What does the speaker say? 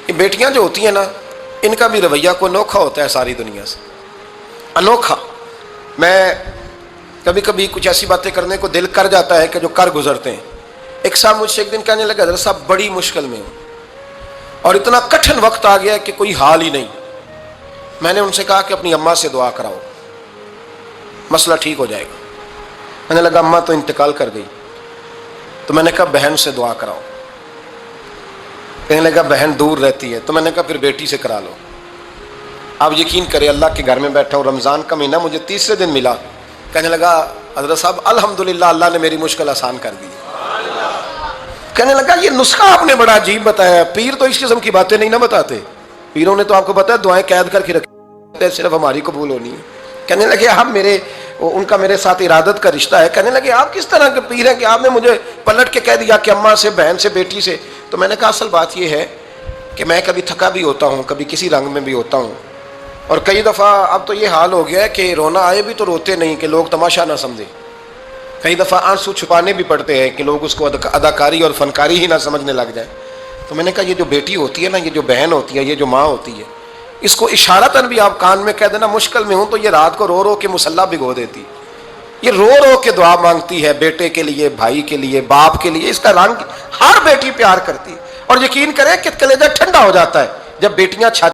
یہ بیٹیاں جو ہوتی ہیں نا، ان کا بھی رویہ کو انوکھا ہوتا ہے ساری دنیا سے، انوکھا۔ میں کبھی کبھی کچھ ایسی باتیں کرنے کو دل کر جاتا ہے کہ جو کر گزرتے ہیں۔ ایک صاحب مجھ سے ایک دن کہنے لگا، حضرت صاحب بڑی مشکل میں ہوں اور اتنا کٹھن وقت آ گیا ہے کہ کوئی حال ہی نہیں۔ میں نے ان سے کہا کہ اپنی اماں سے دعا کراؤ، مسئلہ ٹھیک ہو جائے گا۔ میں نے لگا اماں تو انتقال کر گئی، تو میں نے کہا بہن سے دعا کراؤ۔ کہنے لگا بہن دور رہتی ہے، تو میں نے کہا پھر بیٹی سے کرا لو۔ آپ یقین کریں، اللہ کے گھر میں بیٹھا ہوں، رمضان کا مہینہ مجھے تیسرے دن ملا۔ کہنے لگا حضرت صاحب الحمدللہ اللہ نے میری مشکل آسان کر دی۔ کہنے لگا یہ نسخہ آپ نے بڑا عجیب بتایا، پیر تو اس قسم کی باتیں نہیں نہ بتاتے، پیروں نے تو آپ کو پتا ہے دعائیں قید کر کے رکھی، صرف ہماری قبول ہونی ہے۔ کہنے لگے ہم ان کا میرے ساتھ ارادت کا رشتہ ہے۔ کہنے لگے آپ کس طرح کے پیر ہیں کہ آپ نے مجھے پلٹ کے کہہ دیا کہ اماں سے، بہن سے، بیٹی سے؟ تو میں نے کہا اصل بات یہ ہے کہ میں کبھی تھکا بھی ہوتا ہوں، کبھی کسی رنگ میں بھی ہوتا ہوں، اور کئی دفعہ اب تو یہ حال ہو گیا ہے کہ رونا آئے بھی تو روتے نہیں کہ لوگ تماشا نہ سمجھیں۔ کئی دفعہ آنسو چھپانے بھی پڑتے ہیں کہ لوگ اس کو اداکاری اور فنکاری ہی نہ سمجھنے لگ جائیں۔ تو میں نے کہا یہ جو بیٹی ہوتی ہے نا، یہ جو بہن ہوتی ہے، یہ جو ماں ہوتی ہے، اس کو اشارتاً بھی آپ کان میں کہہ دینا مشکل میں ہوں تو یہ رات کو رو رو کے مصلی بھگو دیتی، یہ رو رو کے دعا مانگتی ہے بیٹے کے لیے، بھائی کے لیے، باپ کے لیے۔ اس کا رنگ ہر بیٹی پیار کرتی ہے، اور یقین کریں کہ کلیجہ ٹھنڈا ہو جاتا ہے جب بیٹیاں